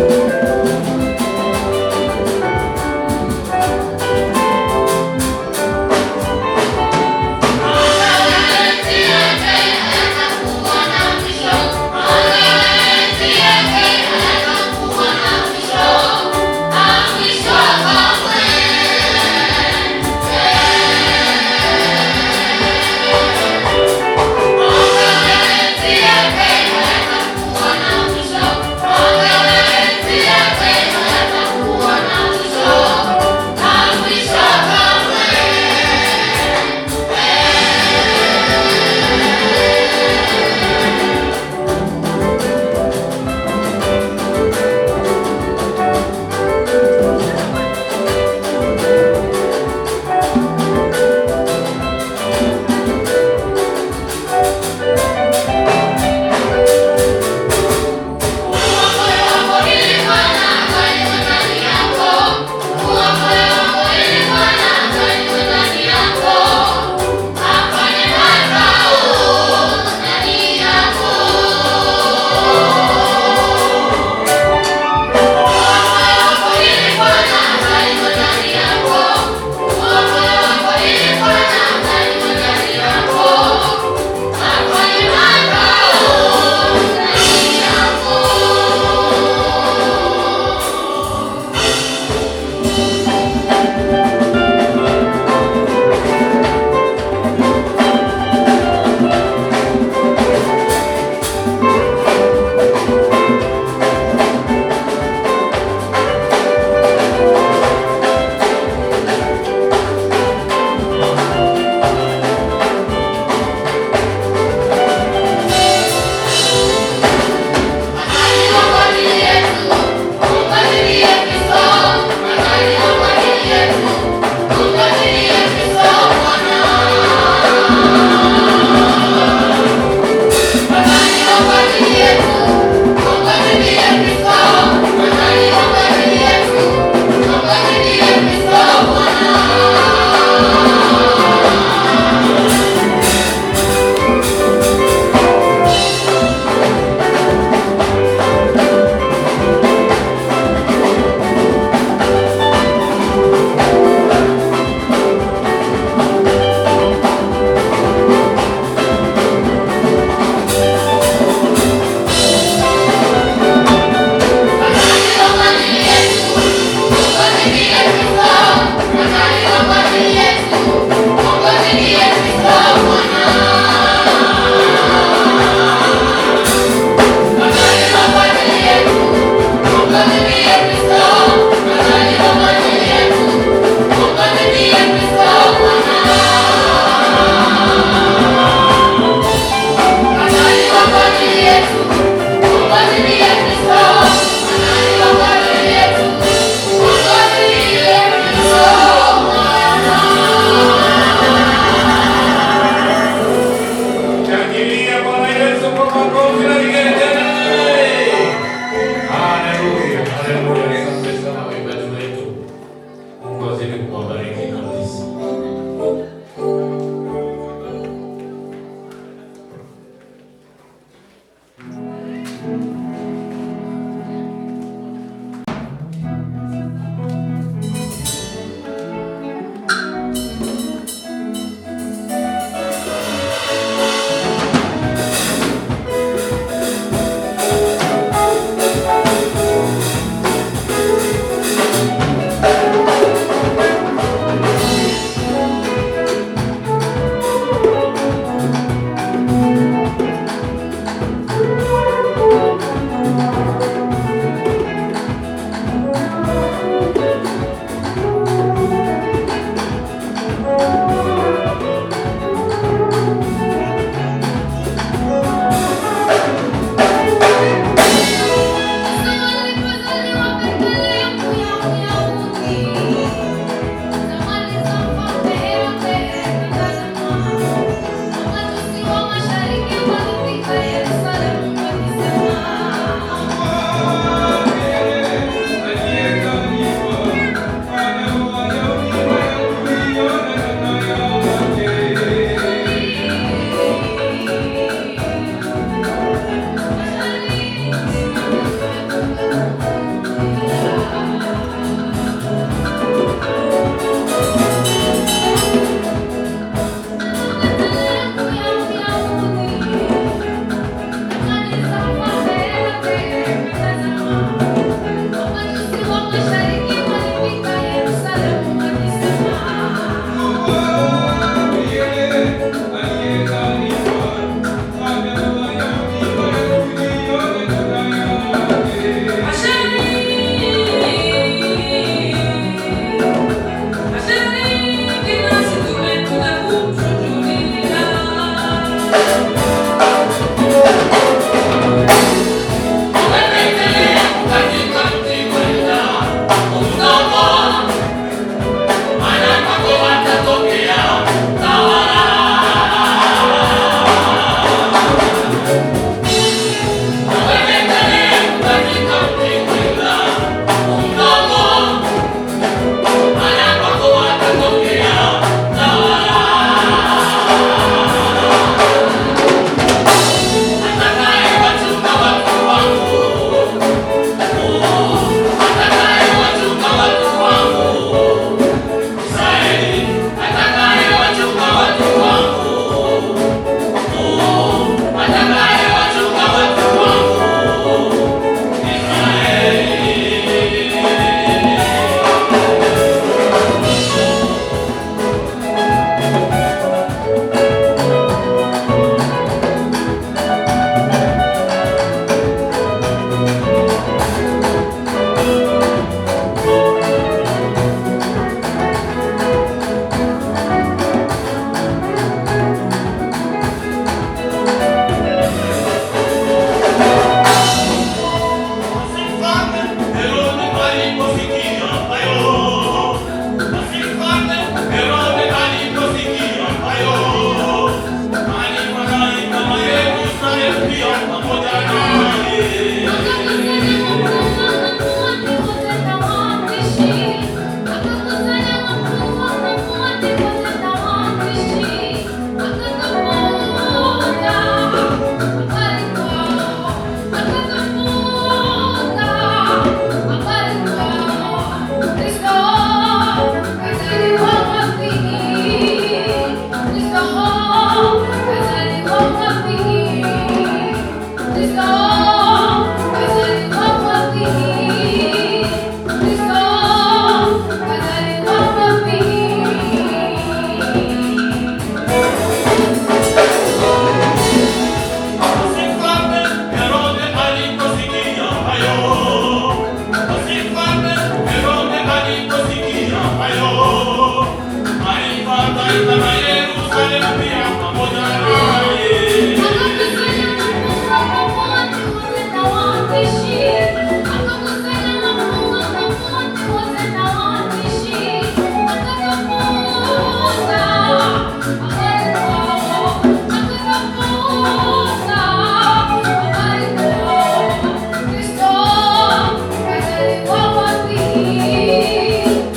Yeah.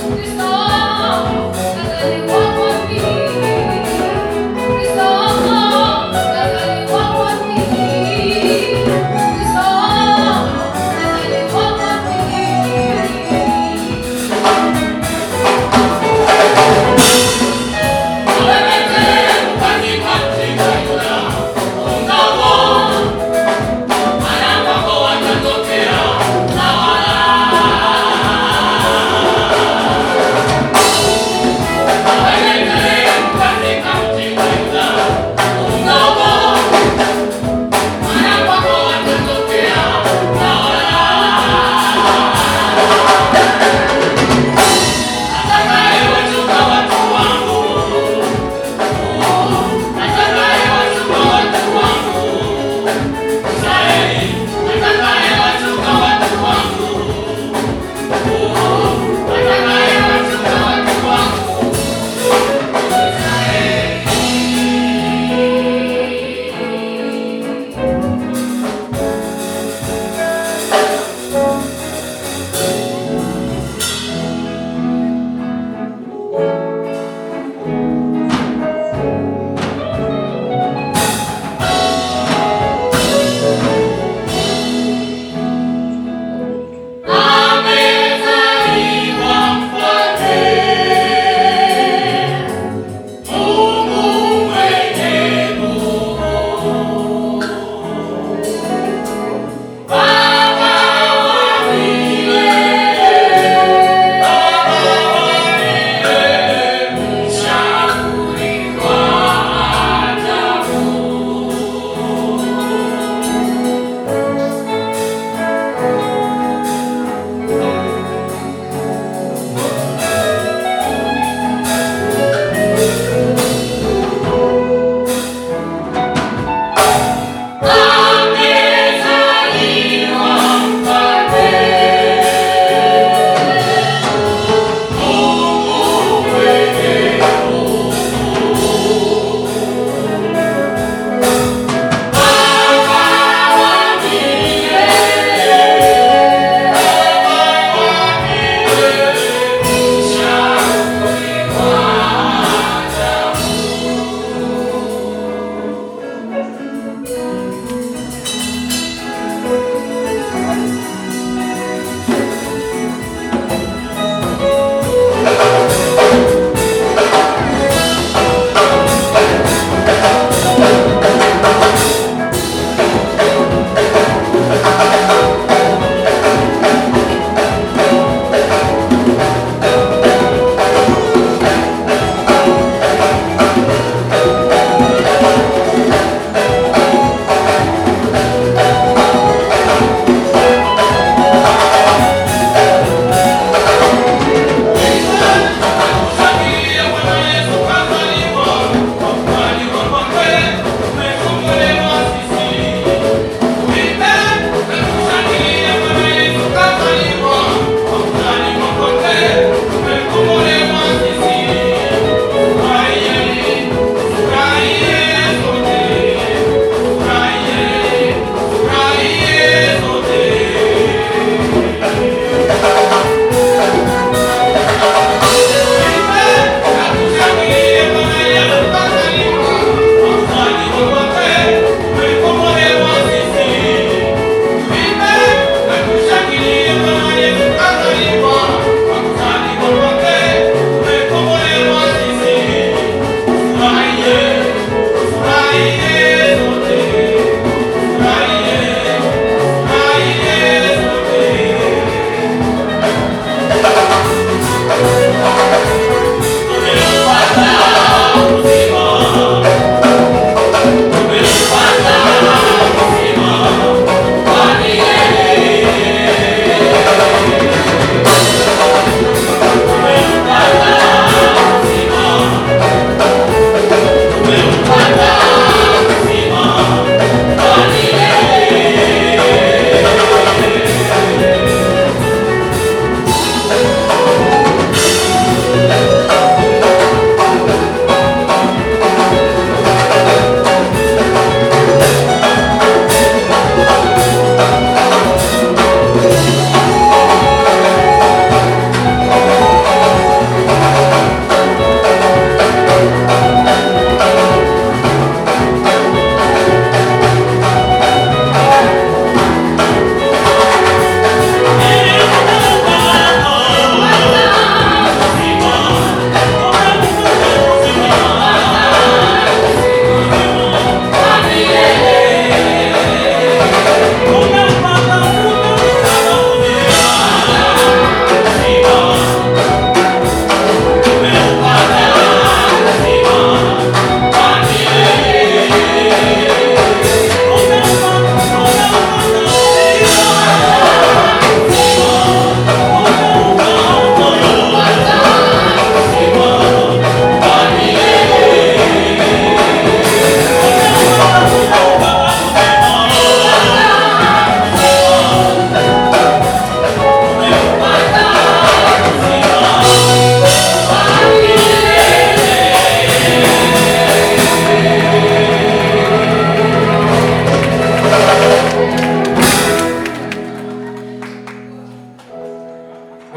Kristo, kagaliwa wapi?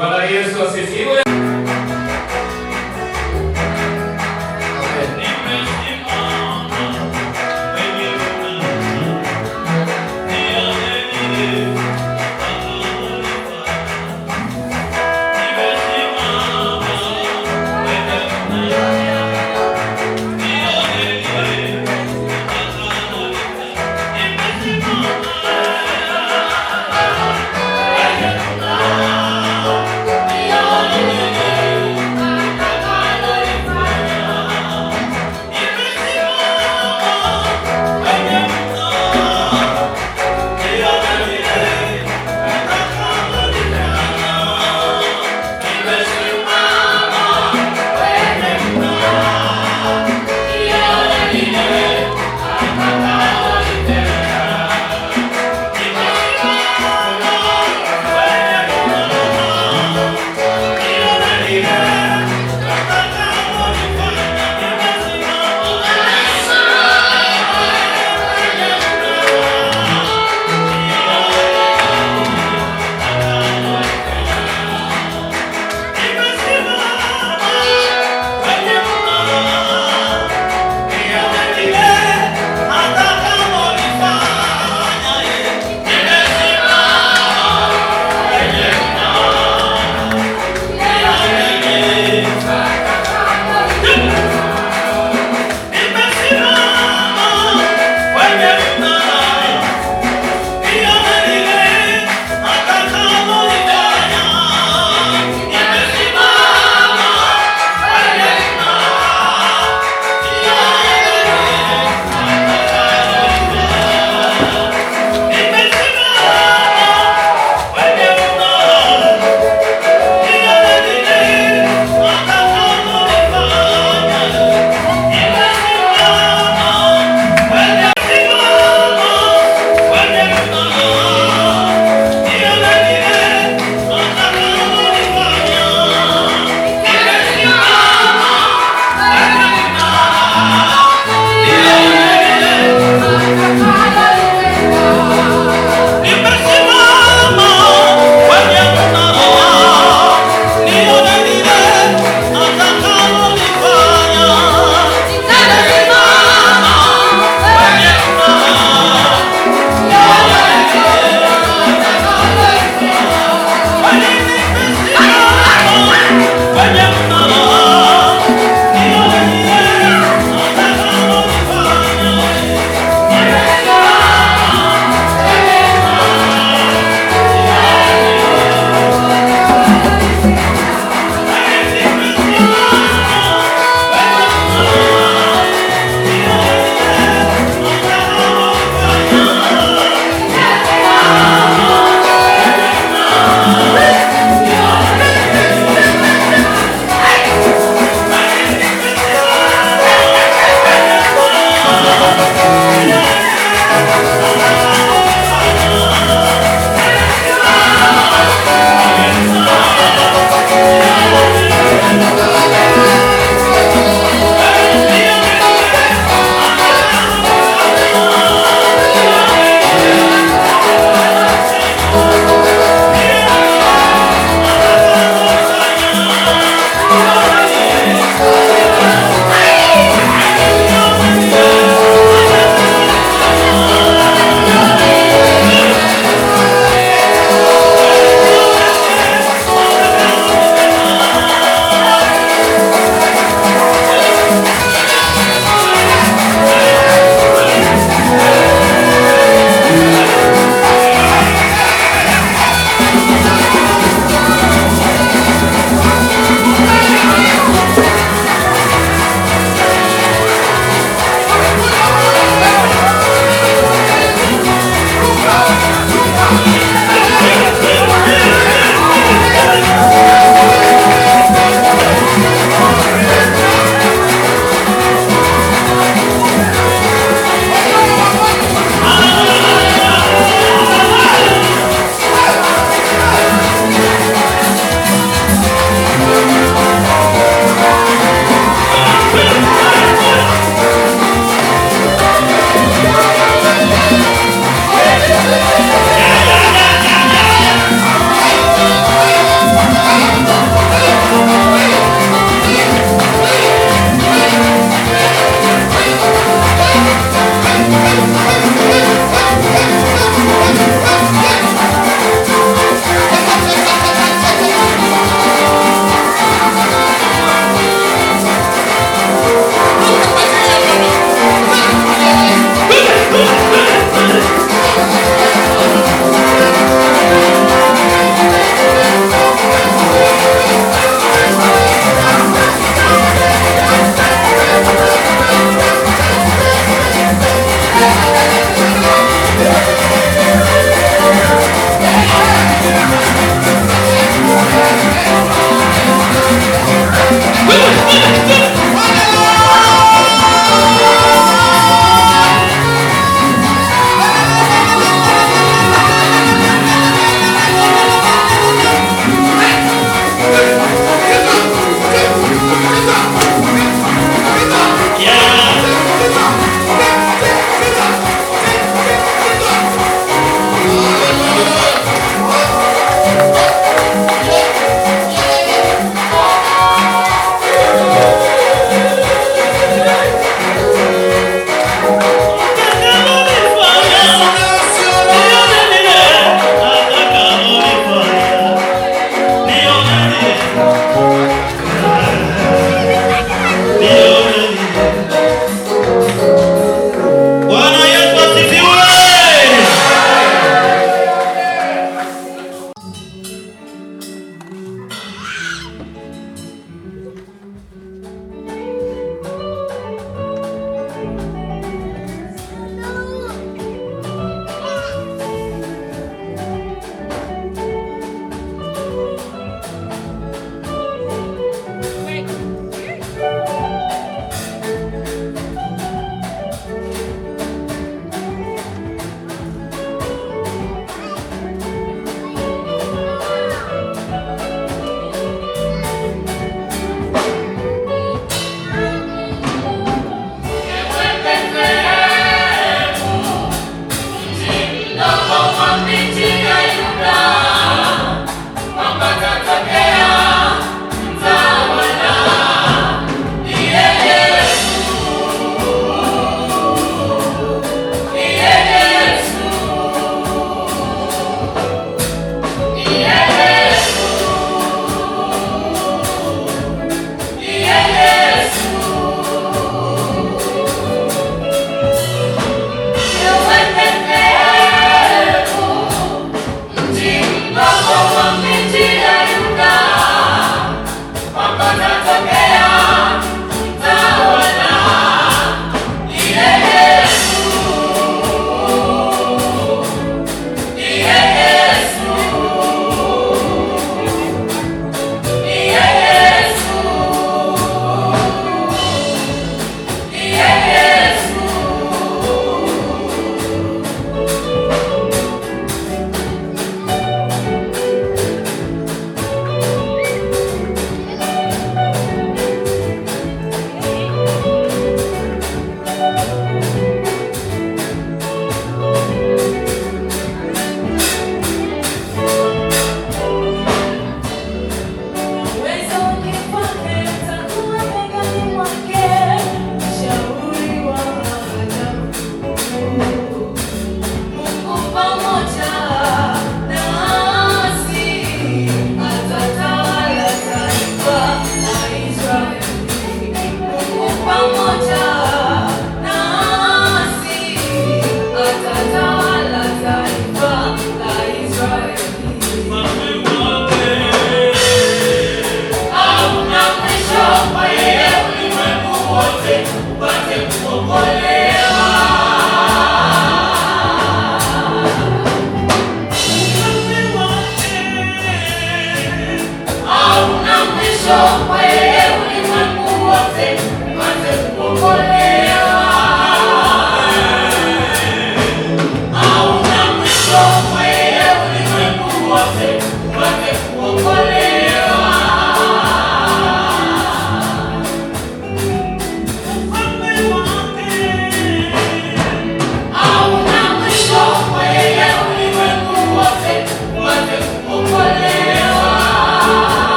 Bwana Yesu asifiwe. Yeah.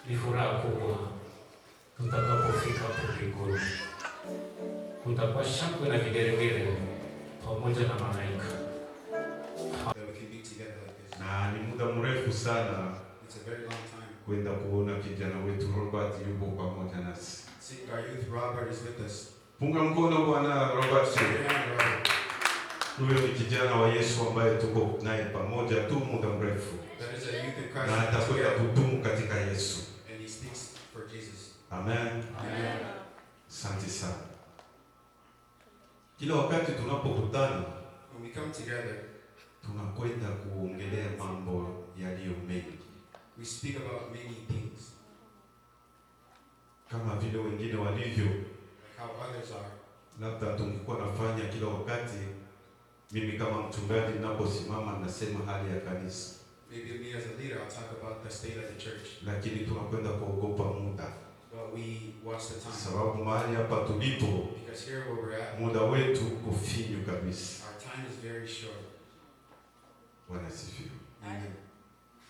Ni furaha kubwa tutakapofika mbinguni. Kutakuwa shangwe na vigelegele pamoja na malaika. Na ni muda mrefu sana kwenda kuona kijana wetu Robert yupo pamoja nasi. Our youth Robert is with us. Punga mkono Bwana Robert. Huyo ni kijana wa Yesu ambaye tuko naye pamoja tu muda mrefu. That is a youth in Christ. Na atakwenda kudumu katika Yesu. And he speaks for Jesus. Amen. Amen. Asante sana. Kila wakati tunapokutana, When we come together, tunakwenda kuongelea mambo yaliyo mengi. we speak about many things, Kama vile wengine walivyo, like how others are. labda tungekuwa nafanya kila wakati, mimi kama mchungaji ninaposimama nasema hali ya kanisa. Maybe me as a leader, I'll talk about the state of the church. Lakini tunakwenda kuogopa muda. But we watch the time. Sababu mahali hapa tulipo, Because here where we're at, muda wetu uko finyu kabisa. our time is very short. Bwana asifiwe. Amen.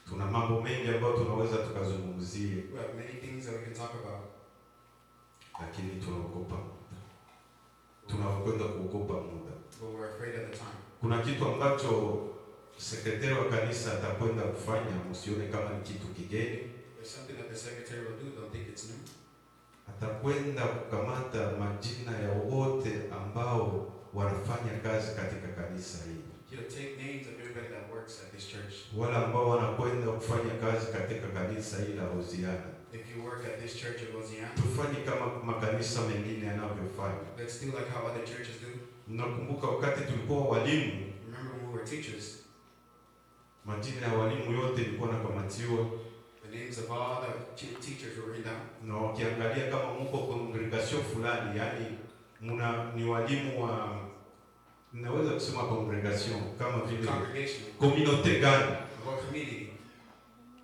Tuna mambo mengi ambayo tunaweza tukazungumzie, We have many things that we can talk about. lakini tunaogopa muda. Tunakwenda kuogopa muda. But we're afraid of the time. Kuna kitu ambacho sekretari wa kanisa atakwenda kufanya, msione kama ni kitu kigeni. There's something that the secretary will do, don't think it's new. Atakwenda kukamata majina ya wote ambao wanafanya kazi katika kanisa hili, He'll take names of everybody that works at this church. wale ambao wanakwenda kufanya kazi katika kanisa hili la Hosiana. If you work at this church of Oziana, Tufanye kama makanisa mengine yanavyofanya. let's do like how other churches do. Mnakumbuka wakati tulikuwa walimu, Remember when we were teachers, majina ya walimu yote ilikuwa nakamatiwa, the names of all the teachers were written down. na wakiangalia kama mko congregation fulani, yani ni walimu wa, naweza kusema congregation kama vile Congregation, community gani, what community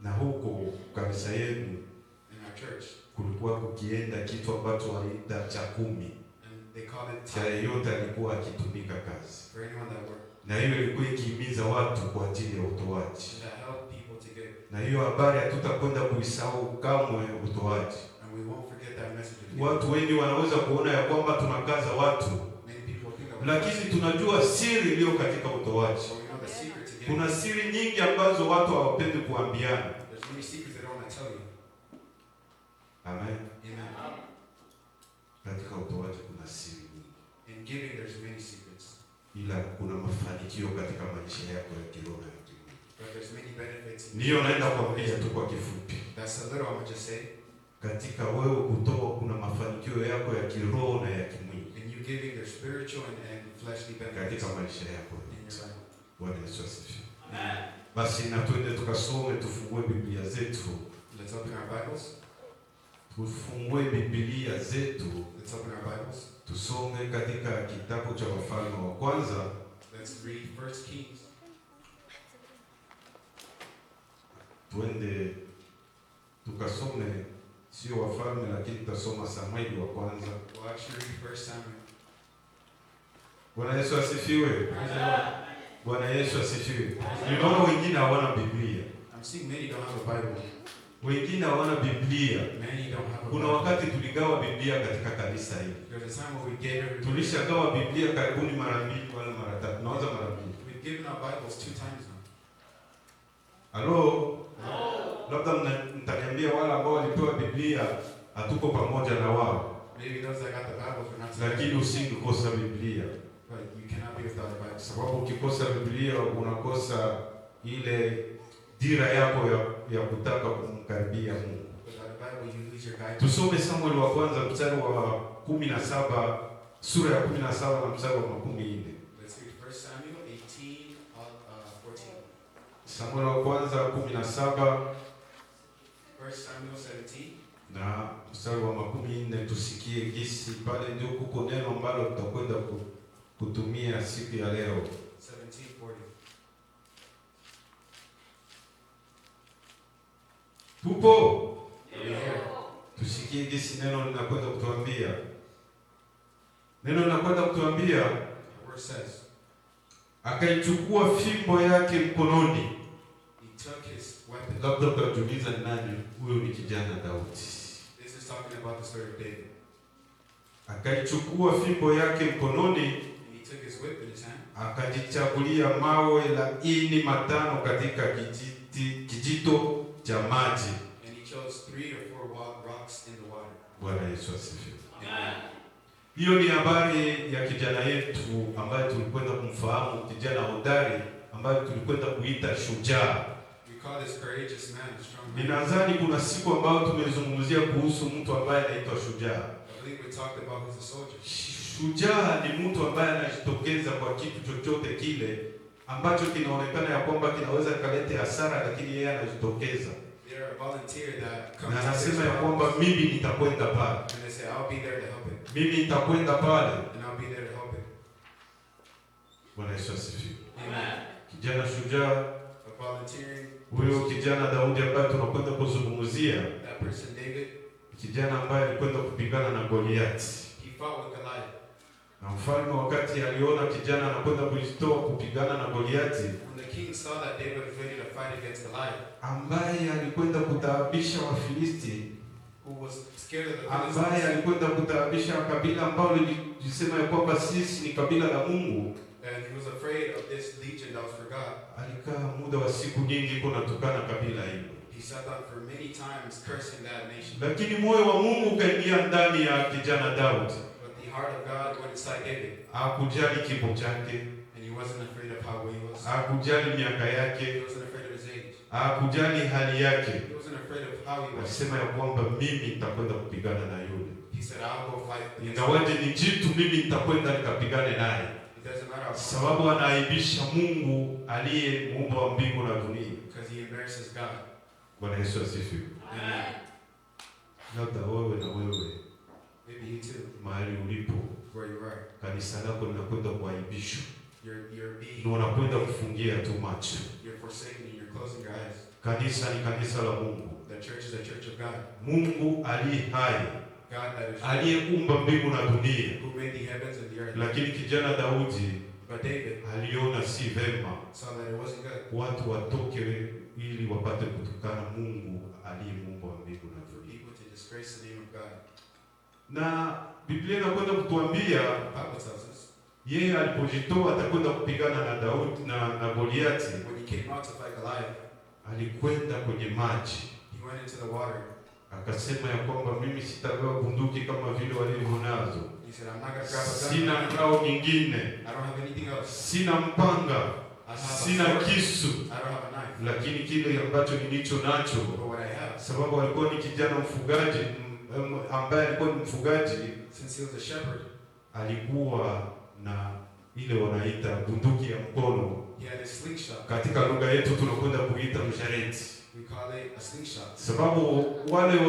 na huko kanisa yetu in our church, kulikuwa kukienda kitu ambacho waliita cha kumi and they call it cha tithe yeyote alikuwa akitumika kazi, for anyone that worked. na hiyo ilikuwa ikihimiza watu kwa ajili ya utoaji. And that help people to give. Na hiyo habari hatutakwenda kuisahau kamwe, utoaji. And we won't forget that message of giving. Watu wengi wanaweza kuona ya kwamba tunakaza watu, Many people think that lakini tunajua siri iliyo katika utoaji. so we know the secret to giving. Kuna siri nyingi ambazo watu hawapendi kuambiana. There's many secrets they don't want to tell you. Amen. Amen. Katika utoaji kuna siri nyingi, In giving, there's many secrets. ila kuna mafanikio katika maisha yako ya kiroho na kimwili. But there's many benefits. Ndiyo naenda kuambia tu kwa kifupi. That's a little I'm going to just say. Katika wewe kutoa kuna mafanikio yako ya kiroho na ya kimwili In you giving, there's spiritual and fleshly benefits katika maisha yako. in your life. Bwana Yesu asifiwe. Amen. Basi na twende tukasome, tufungue Biblia zetu. Let's open our Bibles. Tufungue Biblia zetu, Let's open our Bibles. tusome katika kitabu cha Wafalme wa kwanza. Let's read 1 Kings. Twende tukasome, sio Wafalme, lakini tutasoma Samueli wa kwanza. We'll actually read 1 Samuel. Bwana Yesu asifiwe. Praise the Lord. Bwana Yesu asifiwe. Ninaona wengine hawana Biblia, I'm seeing many don't have a Bible. wengine hawana Biblia. Many don't have a Kuna Bible. wakati tuligawa Biblia katika kanisa hili. There's a time where we gave everybody. Tulishagawa Biblia karibuni mara mbili wala mara tatu. Naweza mara mbili. We've given our Bibles 2 times now. Halo? Labda mtaniambia wale ambao walipewa Biblia hatuko pamoja na wao. Maybe those that got the Bibles were not Lakini together. usingekosa Biblia. But you cannot be without a Bible. Sababu ukikosa Biblia unakosa ile dira yako ya kutaka kumkaribia Mungu. Without a Bible, you lose your guidance. Tusome Samueli wa kwanza mstari wa 17, sura ya 17 na mstari wa 14. Let's read 1 Samuel 18, 14. Samueli wa kwanza 17 1 Samuel 17. na mstari wa 14, tusikie gisi pale ndio kuko neno ambalo tutakwenda kutumia siku ya leo. 17:40. Tupo? Yeah. Tusikie gisi neno linakwenda kutuambia. Neno linakwenda kutuambia, The word says, akaichukua fimbo yake mkononi. he took his weapon. Labda utajiuliza ni nani huyo? Ni kijana Daudi. This is talking about the story of David. Akaichukua fimbo yake mkononi, And he took his whip in his hand. akajichagulia mawe laini matano katika kijito cha maji. And he chose 3 or 4 rocks in the water. Bwana Yesu asifiwe. Amen. Hiyo ni habari ya kijana yetu ambaye tulikwenda kumfahamu, kijana hodari ambaye tulikwenda kuita shujaa. We call this courageous man, strong man. Ninadhani kuna siku ambayo tumezungumzia kuhusu mtu ambaye anaitwa shujaa. I believe we talked about who's a soldier. Shujaa ni mtu ambaye anajitokeza kwa kitu chochote kile ambacho kinaonekana ya kwamba kinaweza kalete hasara, lakini yeye anajitokeza. They're a volunteer that comes Na to anasema ya kwamba mimi nitakwenda pale. and they say, I'll be there to help it. Mimi nitakwenda pale. And I'll be there to help it. Bwana Yesu asifiwe. Amen. Kijana shujaa, A volunteering, huyo kijana Daudi ambaye tunakwenda kuzungumzia, that person David, kijana ambaye alikwenda kupigana na Goliathi. he fought with Goliath. Na mfalme wakati aliona kijana anakwenda kujitoa kupigana na Goliathi, When the king saw that David was ready to fight against Goliath, ambaye alikwenda kutaabisha Wafilisti, who was scared of the ambaye Philistines, alikwenda kutaabisha kabila ambalo lilisema ya kwamba sisi ni kabila la Mungu, and he was afraid of this legion that was for God, alikaa muda wa siku nyingi kunatukana kabila hilo. he sat down for many times cursing that nation. Lakini moyo wa Mungu ukaingia ndani ya kijana Daudi. But the heart of God went inside David, Hakujali kimo chake, and he wasn't afraid of how he was. hakujali miaka He yake, wasn't afraid of his age. hakujali hali yake. He wasn't afraid of how he was. Alisema ya kwamba mimi nitakwenda kupigana na yule. He said, I'll go fight against him. Ingawaje ni jitu, mimi nitakwenda nikapigane naye, It doesn't matter how sababu anaaibisha Mungu aliye muumba wa mbingu na dunia. because he embarrasses God. Bwana Yesu asifiwe. Amen. Labda wewe na wewe Maybe you too, mahali ulipo, where you are. kanisa lako linakwenda kuaibishwa, You're being, na unakwenda kufungia tu macho. you're forsaken, and you're closing your eyes. Kanisa ni kanisa la Mungu, The church is the church of God. Mungu aliye hai, God that is aliyeumba mbingu na dunia. who made the heavens and the earth. Lakini kijana Daudi But David aliona si vema saw that it wasn't good watu watoke ili wapate kutukana Mungu aliyemuumba wa mbingu na for dunia. people to disgrace the name of God. Na Biblia inakwenda kutuambia The Bible tells us yeye alipojitoa atakwenda kupigana na Daudi na Goliathi, when he came out to fight Goliath, alikwenda kwenye maji, he went into the water. akasema ya kwamba mimi sitagawa bunduki kama vile walivyo nazo, He said, I'm not going to grab a gun. sina ngao nyingine, I don't have anything else. sina mpanga, I have a sina sword. kisu, I don't have a knife. lakini kile ambacho nilicho nacho, But what I have, sababu alikuwa ni kijana mfugaji ambaye alikuwa ni mfugaji, since he was a shepherd, alikuwa na ile wanaita bunduki ya mkono, he had a slingshot. katika lugha yetu tunakwenda kuita mshareti, We call it a slingshot. sababu wale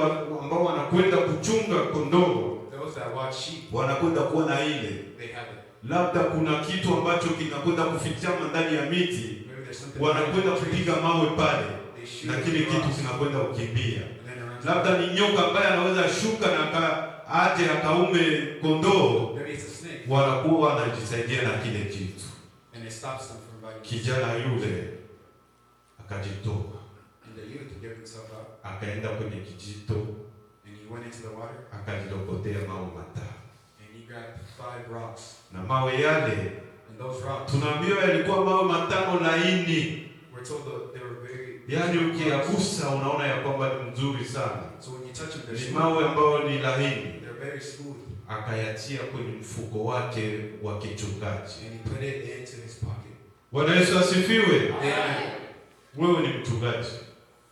ambao wanakwenda kuchunga kondoo Those that watch sheep, wanakwenda kuona ile, they have it. labda kuna kitu ambacho kinakwenda kufichama ndani ya miti, Maybe there's something wanakwenda behind the trees. kupiga mawe pale They shoot na kile the kitu rocks, kinakwenda kukimbia. and then they run to Labda ni nyoka ambaye anaweza shuka na aje akaume kondoo, maybe it's a snake, wanakuwa wanajisaidia na kile kitu. and it stops them from biting. Kijana yule akajitoa, And the youth gave himself up, akaenda kwenye kijito, and he went into the water, akajilokotea mawe matano, and he grabbed 5 rocks. na mawe yale And those rocks, tunaambiwa yalikuwa mawe matano laini, we're told that they were very, yaani ukiyagusa unaona ya kwamba ni mzuri sana, so when you touch them, they're ni smooth. mawe ambayo ni laini. They're very smooth. Akayatia kwenye mfuko wake wa kichungaji. And he put it into his pocket. Bwana Yesu asifiwe. Amen. Wewe ni mchungaji,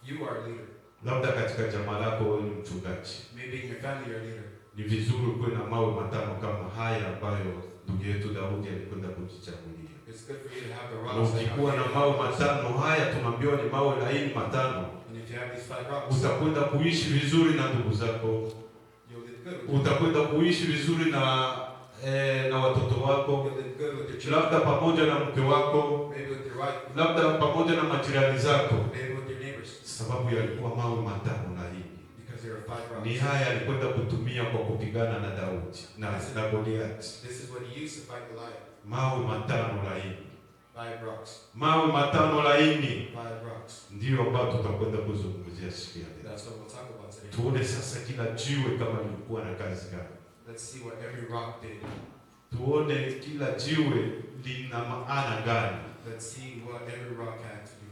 You are a leader. labda katika jamaa lako wewe ni mchungaji. Maybe in your family you're a leader. Ni vizuri kuwe na mawe matano kama haya ambayo ndugu yetu Daudi alikwenda kujichagulia. It's good for you to have the Na rocks. that ukikuwa na have- mawe matano haya, tunaambiwa ni mawe laini matano, And if you have these 5 rocks, utakwenda kuishi vizuri na ndugu zako, you'll live good with them. utakwenda kuishi vizuri na watoto wako, You'll live good with your children. labda pamoja na mke wako, Maybe with your wife. labda pamoja na majirani zako, Maybe with your neighbors. sababu yalikuwa mawe matano laini. Because there are 5 rocks. Ni haya alikwenda kutumia kwa kupigana na Daudi na Goliathi. This is what he used to fight Goliath. Mawe matano laini, 5 rocks. mawe matano laini, 5 rocks. ndiyo ambayo tutakwenda kuzungumzia siku ya leo. That's what we'll talk about today. Tuone sasa kila jiwe kama lilikuwa na kazi gani. Let's see what every rock did. Tuone kila jiwe lina maana gani. Let's see what every rock had to do.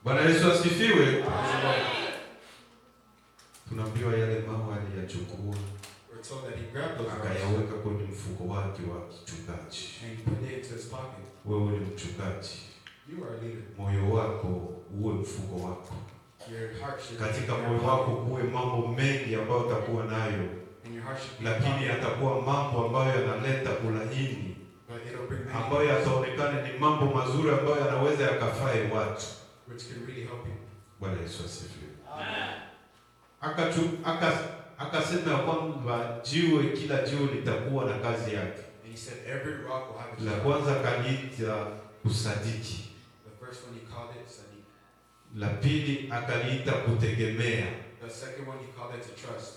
Bwana Yesu asifiwe. Praise the Lord. Tunaambiwa yale mawe aliyachukua, We're We're told that he grabbed those rocks akayaweka kwenye mfuko wake wa kichungaji. and he put it into his pocket. Wewe ni mchungaji, You are a leader. moyo wako uwe mfuko wako. Your heart should Katika be moyo wako kuwe mambo mengi ambayo utakuwa nayo, and your heart should be lakini yatakuwa mambo ambayo yanaleta ulaini, but it'll bring many ambayo yataonekana ni mambo mazuri ambayo yanaweza yakafae watu. which can really help you. Bwana Yesu asifiwe. Akasema ya kwamba kila jiwe litakuwa na kazi yake. And he said every rock will have its La job. kwanza akaliita kusadiki, The first one he called it Sadiq. la pili akaliita kutegemea, The second one he called it to trust.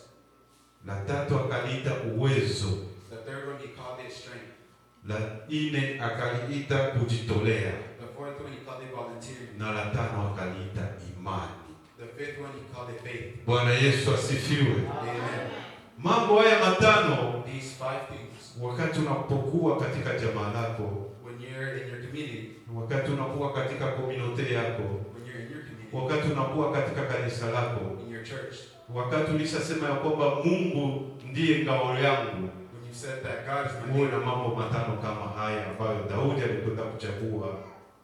la tatu akaliita uwezo, The third one he called it strength. la nne akaliita kujitolea, The fourth one he called it volunteering. na la tano akaliita imani. The fifth one he called it faith. Bwana Yesu asifiwe. Amen. Mambo haya matano, These 5 things, wakati unapokuwa katika jamaa lako, when you're in your community, wakati unakuwa katika komunote yako, when you're in your community, wakati unakuwa katika kanisa lako, in your church, wakati ulishasema ya kwamba Mungu ndiye ngao yangu, when you said that God is my uwe leader, na mambo matano kama haya ambayo Daudi alikwenda kuchagua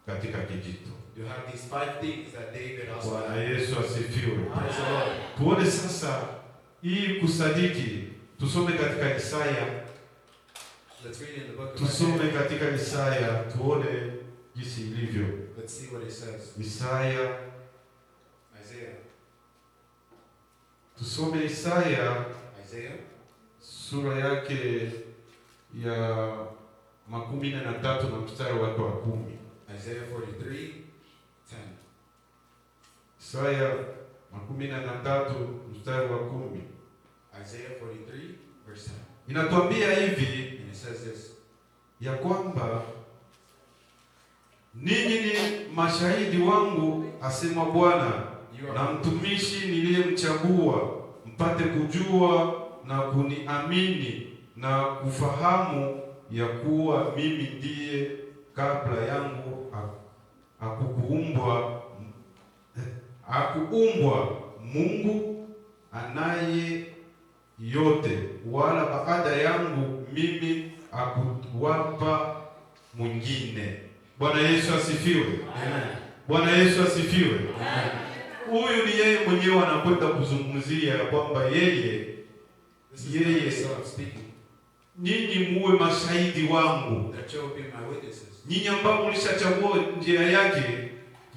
katika kijito. you have these 5 things that David also Bwana had. Yesu asifiwe. Praise the Lord. Tuone sasa hii kusadiki. Tusome katika Isaya, Let's read in the book of tusome Isaiah. katika Isaya tuone jinsi ilivyo. Let's see what it says. Isaya, Isaiah. tusome Isaya Isaiah sura yake ya 13 na mstari wake wa 10. Isaiah 43:10. Isaya 13 mstari wa 10. Isaiah 43 verse 10. Inatuambia hivi And it says this. ya kwamba ninyi ni mashahidi wangu, asema Bwana, You na are mtumishi niliyemchagua, mpate kujua na kuniamini na kufahamu ya kuwa mimi ndiye kabla yangu hakuumbwa Mungu anaye yote, wala baada yangu mimi hakuwapa mwingine. Bwana Yesu asifiwe. Amen. Bwana Yesu asifiwe. Amen. Huyu ni yeye mwenyewe anakwenda kuzungumzia ya kwamba yeye, This is Yeah, God yeah. himself speaking. nyinyi muwe mashahidi wangu, That you will be my witnesses. nyinyi ambao mlishachagua njia yake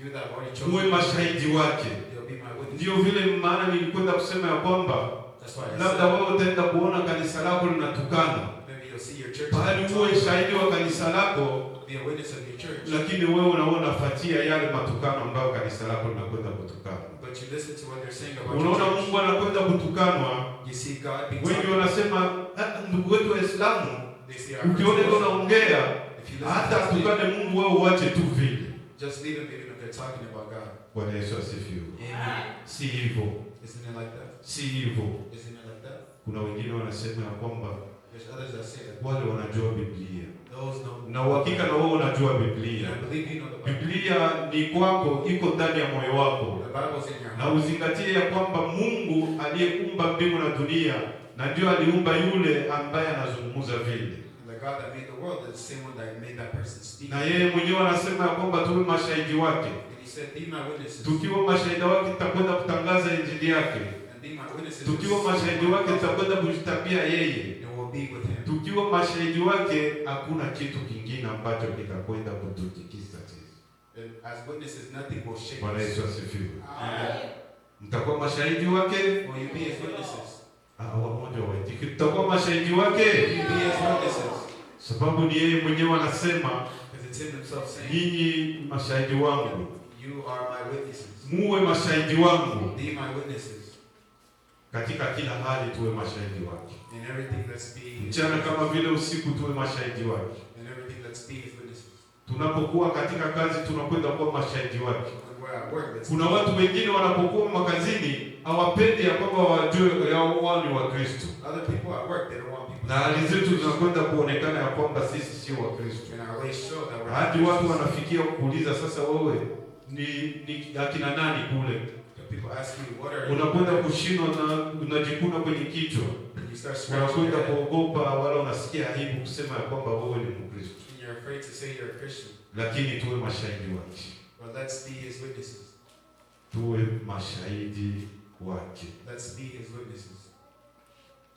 You that have already muwe chosen, mashahidi wake. you'll be my witnesses. Ndio vile maana nilikwenda kusema ya kwamba That's why I labda said, wewe utaenda kuona kanisa lako linatukana, maybe you'll see your church, bali uwe shahidi wa kanisa lako, be a witness of your church, lakini wewe unaona fatia yale matukano ambayo kanisa lako linakwenda kutukana. but you listen to what they're saying about Unaona your church. Mungu anakwenda kutukanwa. You see God being Wengi talked. wanasema ndugu wetu Waislamu, They see our ukiona hivyo church. unaongea If you listen hata to them, atukane Mungu, wewe uache tu vile. just leave them even if they're talking about God. Bwana Yesu asifiwe. Amen. Si hivyo, Isn't it like that? si hivyo. Isn't it like that? Kuna wengine wanasema ya kwamba There's others that say that. wale wanajua Biblia, Those know. na uhakika na wewe unajua Biblia. I believe you know the Bible. Biblia ni kwako, iko ndani ya moyo wako, The Bible's in your na heart. uzingatie ya kwamba Mungu aliyeumba mbingu na dunia, na ndio aliumba yule ambaye anazungumza vile, And the God that made the world is the same one that made that person speak. na yeye mwenyewe anasema ya kwamba tuwe mashahidi wake. And he said, be my witnesses. Tukiwa mashahidi wake tutakwenda kutangaza injili yake. And be my witnesses. Tukiwa mashahidi wake tutakwenda kujitapia yeye. And we'll be with him. Tukiwa mashahidi wake hakuna kitu kingine ambacho kitakwenda kututikisa sisi. And as witnesses, nothing will shake Bwana Yesu us. asifiwe. Amen. Mtakuwa mashahidi wake. Will you be his witnesses? Wamoja waitiki. Tutakuwa mashahidi wake Will you be his witnesses? sababu ni yeye mwenyewe anasema, Because it's him himself saying, nyinyi mashahidi wangu, you are my witnesses. muwe mashahidi wangu. Be my witnesses. Katika kila hali tuwe mashahidi wake. In everything let's be his Mchana witnesses. kama vile usiku tuwe mashahidi wake. In everything let's be his witnesses. Tunapokuwa katika kazi tunakwenda kuwa mashahidi wake. When we're at work, let's Kuna watu wengine wanapokuwa makazini hawapendi ya kwamba wajue ya wao ni wa Kristo, other people at work, they don't want people na hali zetu zinakwenda kuonekana ya kwamba sisi sio wa Kristo, in our ways show that we're hadi not watu Christians. wanafikia kuuliza, sasa wewe ni akina nani kule? People ask you, what are you? Unakwenda kushindwa na unajikuna kwenye kichwa, And you start scratching unakwenda your head. kuogopa wala unasikia aibu kusema ya kwamba wewe ni Mkristo. And you're afraid to say you're a Christian. Lakini tuwe mashahidi wake. But let's be his witnesses. Tuwe mashahidi wake. Let's be his witnesses.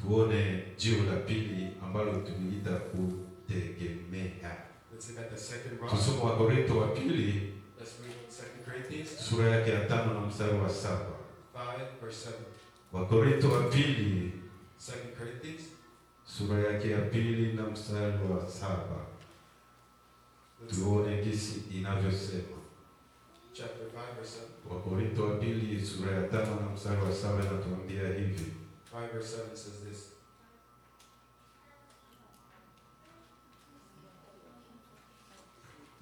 Tuone jiwe la pili ambalo tuliita kutegemea. Let's look at the second rock. Tusome Wakorintho wa pili Let's read 2 Corinthians sura yake ya 5 na mstari wa 7. 5 verse 7. Wakorintho wa pili 2 Corinthians sura yake ya pili na mstari wa 7. Tuone jinsi inavyosema. chapter 5 verse 7. Wakorintho wa pili sura ya 5 na mstari wa 7 inatuambia hivi. 5 verse 7 says this.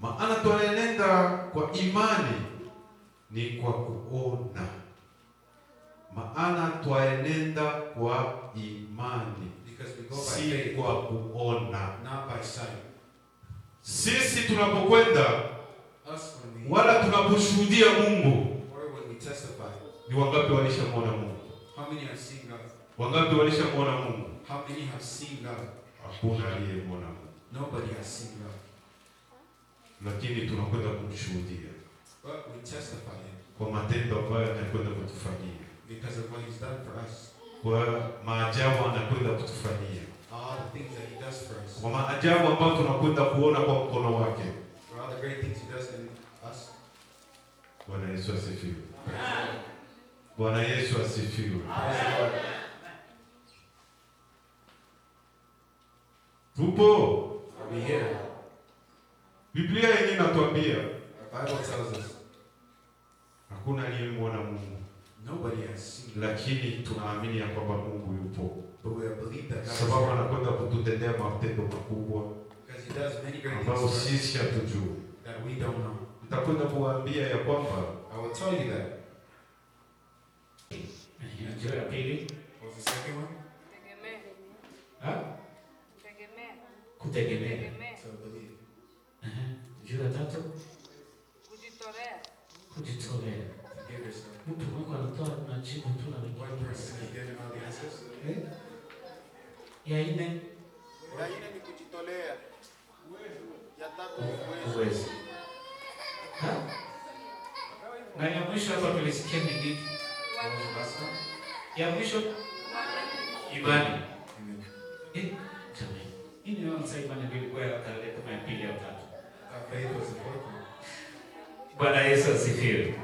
Maana twaenenda kwa imani ni kwa kuona. Maana twaenenda kwa imani Because we go by si faith, kwa kuona. not by sight. Sisi tunapokwenda Us when we wala tunaposhuhudia Mungu, or when we testify, ni wangapi walishamwona Mungu? how many have seen God? Wangapi walishamwona Mungu? How many have seen God? Hakuna aliyemwona Mungu, Nobody has seen God. lakini tunakwenda kumshuhudia But we testify him kwa matendo ambayo anakwenda kutufanyia, because of what he's done for us. kwa maajabu anakwenda kutufanyia, All the things that he does for us. kwa maajabu ambayo tunakwenda kuona kwa mkono wake. For all the great things he does in us. Bwana Yesu asifiwe. Praise the Lord. Bwana Yesu asifiwe. Praise the Lord. Tupo. Are we here? Biblia yenyewe inatuambia Our Bible tells us hakuna aliyemwona Mungu, nobody has seen God. lakini tunaamini ya kwamba Mungu yupo, But we believe that God is sababu here anakwenda kututendea matendo makubwa because he does many great things ambayo for us sisi hatujui. that we don't know. Nitakwenda kuwaambia ya kwamba I will tell you that. Jiwe la pili, What was the second one? kutegemea. To believe. Jiwe la tatu, Kujitolea. kujitolea. To give yourself. Mtu mwako anatoa majibu tu na One person is giving all the answers. ya nne, Ya ine ni kujitolea. Ya tatu ni uwezo. uwezo. Na ya mwisho hapa tulisikia ni nini? What was the last one? Ya mwisho imani. Amen. Jamani. Hii ni wansa imani ndio ilikuwa ya tarehe kama ya pili au tatu. Our faith was the fourth one. Bwana Yesu asifiwe.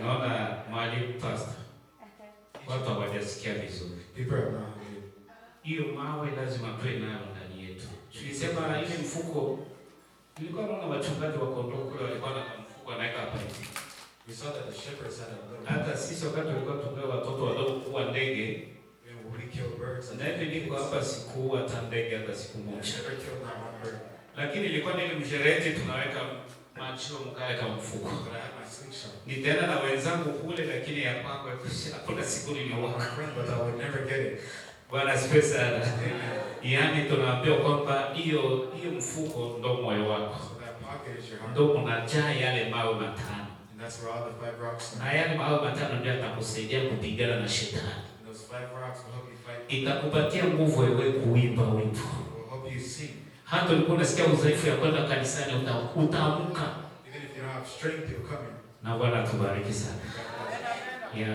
Naona mwalimu pastor. Watu hawajasikia vizuri. People are not hungry. Hiyo mawe lazima tuwe nayo ndani yetu. Tulisema ile mfuko, nilikuwa naona wachungaji wa kondoo kule walikuwa na mfuko anaweka hapa hivi. We saw that the shepherds had a little. Hata sisi wakati tulikuwa tunao watoto wadogo kuwa ndege, When we kill birds, na hivi niko hapa sikuua hata ndege hata siku the moja. shepherd killed not one bird. Lakini ilikuwa ni ile mshereti tunaweka macho mkale kama mfuko. But I had my slingshot. Nitaenda na wenzangu kule, lakini ya kwako hakuna siku I want niliwaka. my friend, but I would never get it. Bwana asifiwe sana. Amen. Yaani tunaambiwa kwamba hiyo mfuko ndo moyo wako. So that pocket is your heart. Ndo unajaa yale mawe matano. And that's where all the 5 rocks Na are. yale mawe matano ndio yatakusaidia kupigana na shetani. And those 5 rocks will help you fight. Itakupatia nguvu wewe kuimba wimbo. Will help you sing. Hata ulikuwa unasikia udhaifu ya kwenda kanisani utaamka. Even if you don't have strength, you'll come here. Na Bwana atubariki sana. God bless you.